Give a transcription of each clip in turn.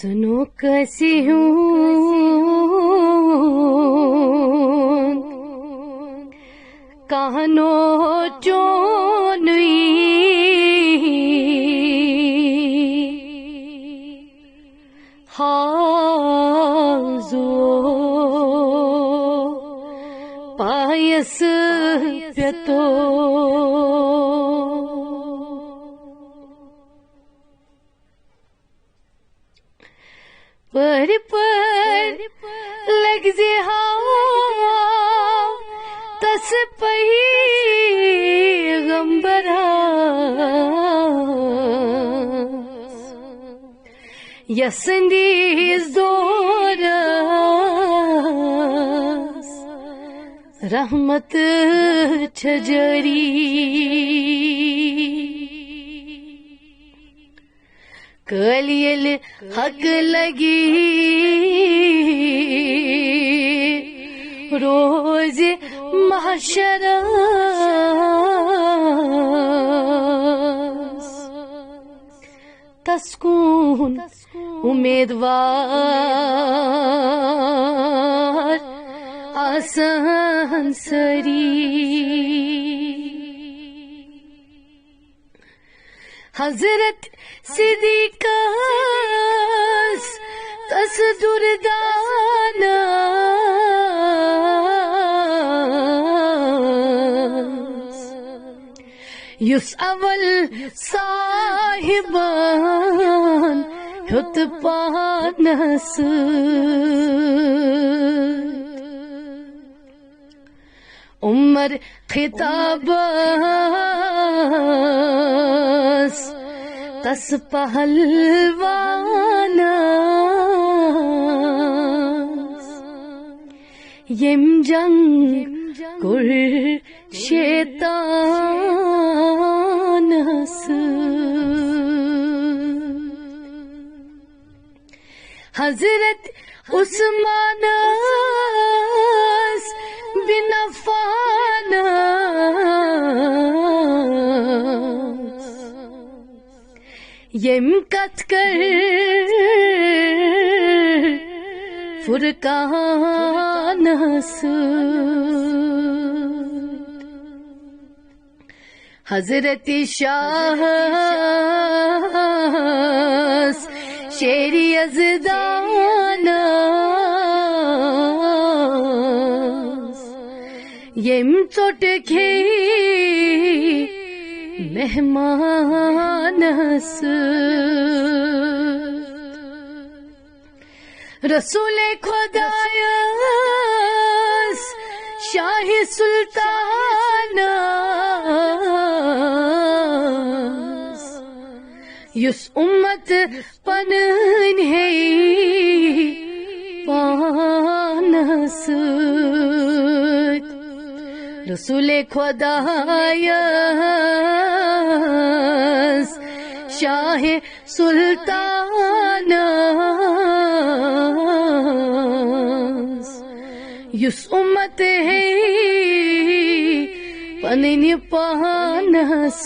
سنو کیسی ہوں کہانوں چونئی حاضو پایس پیتو پر لگ زی ہوا تس پیغمبرا یسندی زورس رحمت چھجری کلیل حق لگی روز محشر تسکون امیدوار آسان سری حضرت صدیقاس تس درداناس یس اول صاحبان ہت پانس عمر خطابس تس پہلوانس یم جنگ کر شیطانس حضرت عثمانس بن عفانس یم کت کر فرقانس حضرت شاہ شیر یزدانس یم ژوٹ کھے مہمانس رسول خدایس شاہ سلطانس یس امت پنن ہے پانس رسول خدایس شاہ سلطانس یس امت ہے پنن پانس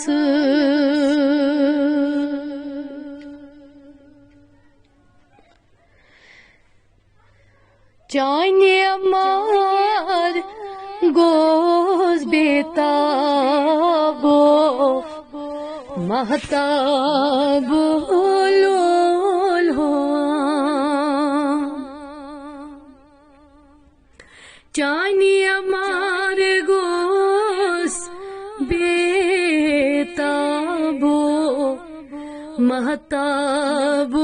چانی امار گوز بیتابو مہتاب لولو چانی امار گوز بیتابو مہتاب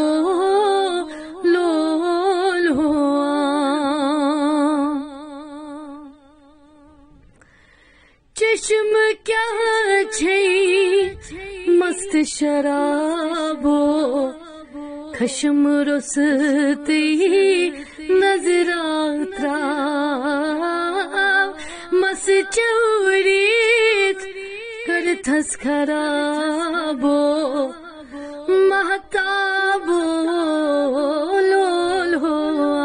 چشم کیا چھئی مست شرابو خشم رستی نظراترا مس چوریت کرتھس خرابو مہتابو لول ہوا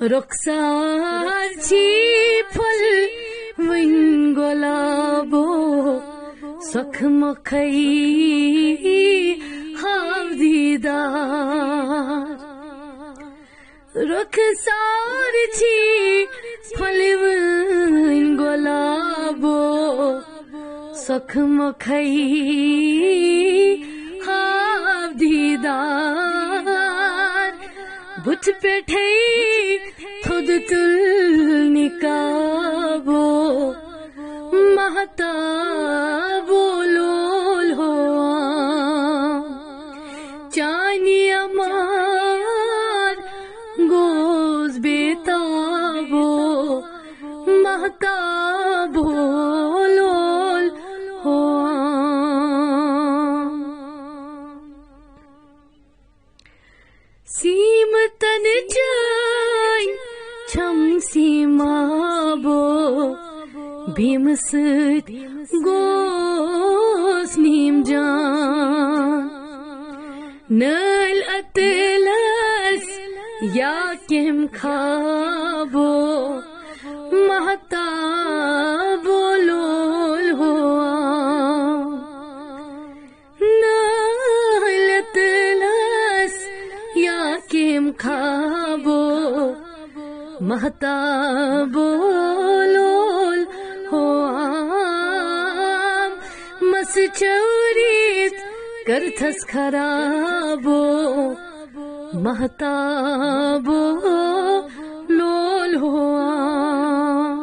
رخسار چھی پھل ون گلابو سخ مخی ہاو دیدار رخسار چھی پھلوین گلابو سخ مخی ہاو دیدار بت پیٹھے تھود تل نکابو مہتابو لول ہوا چانی امار گوز بیتابو مہتابو لول ہوا سیم تن چائن چھم سیمابو بھیم سۭتۍ گوس نیم جان نل اتلس یا کم خوابو مہتابو لول ہوا نل اتلس یا کم خوابو مہتابو لول ہوام مس چوریت کرتھس خرابو مہتابو لول ہوام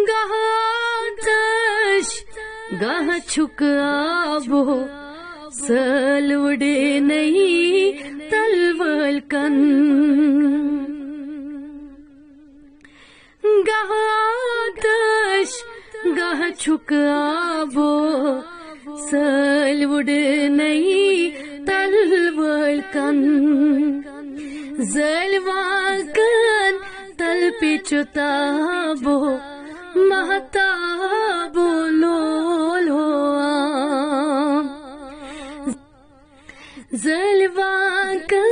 گاہ آتش گاہ چھک آبو سل وڑے نہیں تلول کن گاہ آتش گاہ چھک آبو سل وڑ نہیں تلول کن زلواکن تل پیچتابو مہتابو لول ہوام زلواکن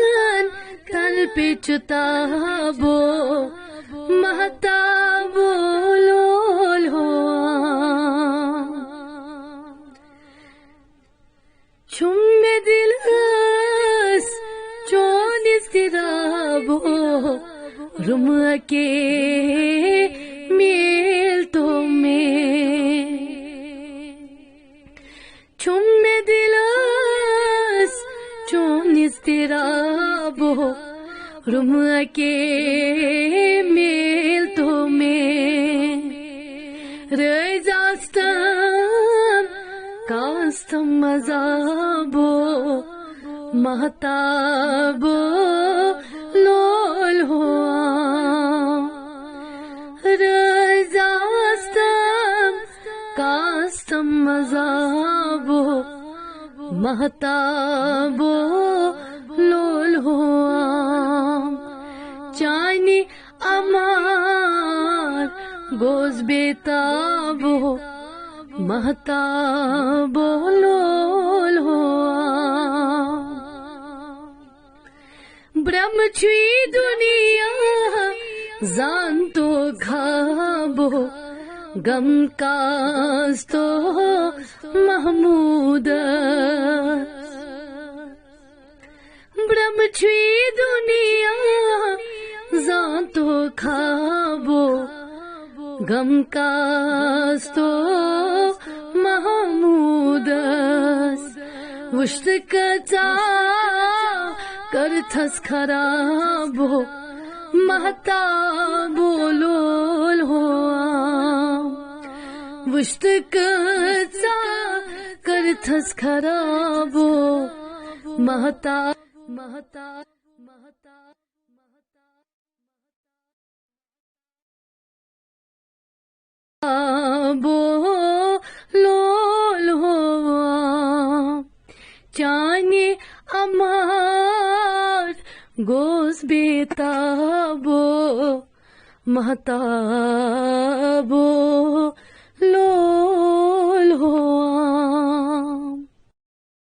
تل پیچتابو مہتابو لول ہوام چھم دلس چون استرابو رم کے میل تو میں چھم دلس چون استرابو رم کے میل تو میں رزاستم کاستم مذابو مہتابو لول ہوام رزاستم کاستم مذابو مہتابو لول ہوام چانی امار گوز بیتابو مہتابو لول ہوام برہم چھوئی دنیا زانتو کھابو غم کاستو محمود برہم چھوئی دنیا زانتو کھابو غم کاستو محمود وشت کچا کرتھس خرابو مہتابو لول ہوام وشت کچا کرتھس خرابو مہتابو لول ہوام چانی امار گوز بیتابو مہتابو لول